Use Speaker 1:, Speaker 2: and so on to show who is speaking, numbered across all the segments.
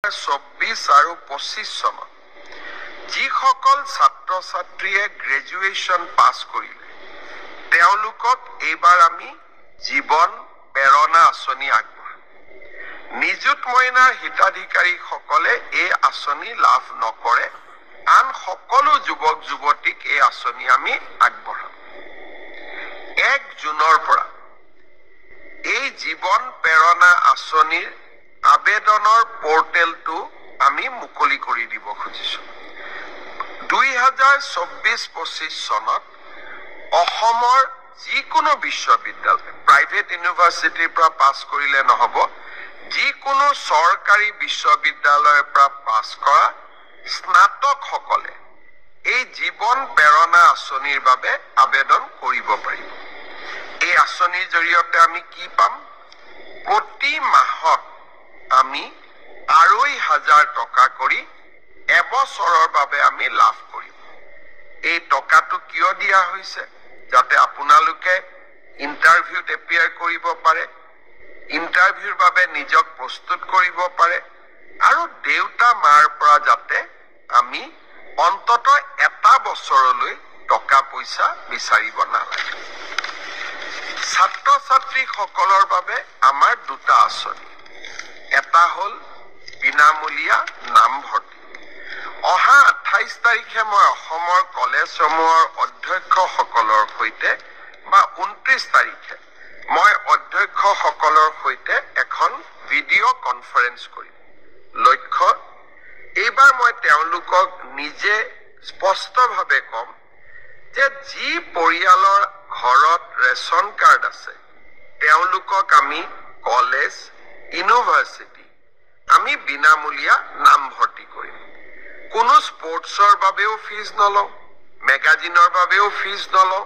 Speaker 1: 24 আৰু 25 চনত যিসকল ছাত্ৰ ছাত্ৰীয়ে গ্ৰেজুৱেশ্যন পাছ কৰিলে তেওঁলোকক এইবাৰ আমি জীৱন প্ৰেৰণা আঁচনি আগবঢ়াম। নিযুত মইনাৰ হিতাধিকাৰীসকলে এই আঁচনি লাভ নকৰে, আন সকলো যুৱক যুৱতীক এই আঁচনি আমি আগবঢ়াম। 1 জুনৰ পৰা এই জীৱন প্ৰেৰণা আঁচনিৰ আবেদনৰ পৰ্টেলটো আমি মুকলি কৰি দিব খুজিছো। 2024-25 চনত অসমৰ যিকোনো বিশ্ববিদ্যালয়, প্ৰাইভেট ইউনিভাৰ্চিটিৰ পৰা পাছ কৰিলে নহব, যিকোনো চৰকাৰী বিশ্ববিদ্যালয়ৰ পৰা পাছ কৰা স্নাতকসকলে এই জীৱন প্ৰেৰণা আঁচনিৰ বাবে আবেদন কৰিব পাৰিব। এই আঁচনিৰ জৰিয়তে আমি কি পাম? প্ৰতি মাহত আমি 2,500 টকা কৰি এবছৰৰ বাবে আমি লাভ কৰিম। এই টকাটো কিয় দিয়া হৈছে? যাতে আপোনালোকে ইণ্টাৰভিউত এপিয়াৰ কৰিব পাৰে, ইণ্টাৰভিউৰ বাবে নিজক প্ৰস্তুত কৰিব পাৰে, আৰু দেউতা মাৰ পৰা যাতে আমি অন্ততঃ এটা বছৰলৈ টকা পইচা বিচাৰিব নালাগে। ছাত্ৰ ছাত্ৰীসকলৰ বাবে আমাৰ দুটা আঁচনি। এটা হ'ল বিনামূলীয়া নামভৰ্তি। অহা 28 তাৰিখে মই অসমৰ কলেজসমূহৰ অধ্যক্ষসকলৰ সৈতে বা 29 তাৰিখে মই অধ্যক্ষসকলৰ সৈতে এখন ভিডিঅ' কনফাৰেন্স কৰিম। লক্ষ্য, এইবাৰ মই তেওঁলোকক নিজে স্পষ্টভাৱে কম যে যি পৰিয়ালৰ ঘৰত ৰেচন কাৰ্ড আছে তেওঁলোকক আমি কলেজ, ইউনিভাৰ্চিটি আমি বিনামূলীয়া নামভৰ্তি কৰিম। কোনো স্পৰ্টছৰ বাবেও ফিজ নলওঁ, মেগাজিনৰ বাবেও ফিজ নলওঁ,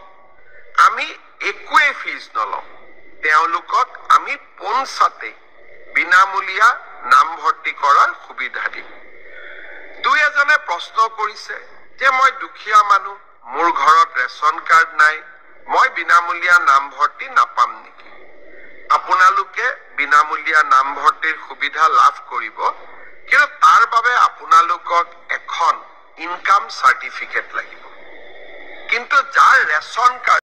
Speaker 1: আমি একোৱেই ফিজ নলওঁ। তেওঁলোকক আমি পোনছাতে বিনামূলীয়া নামভৰ্তি কৰাৰ সুবিধা দিম। দুই এজনে প্ৰশ্ন কৰিছে যে মই দুখীয়া মানুহ, মোৰ ঘৰত ৰেচন কাৰ্ড নাই, মই বিনামূলীয়া নামভৰ্তি নাপাম নেকি? আপোনালোকে বিনামূলীয়া নামভৰ্তিৰ সুবিধা লাভ কৰিব, কিন্তু তাৰ বাবে আপোনালোকক এখন ইনকাম চাৰ্টিফিকেট লাগিব। কিন্তু যাৰ ৰেচন কাৰ্ড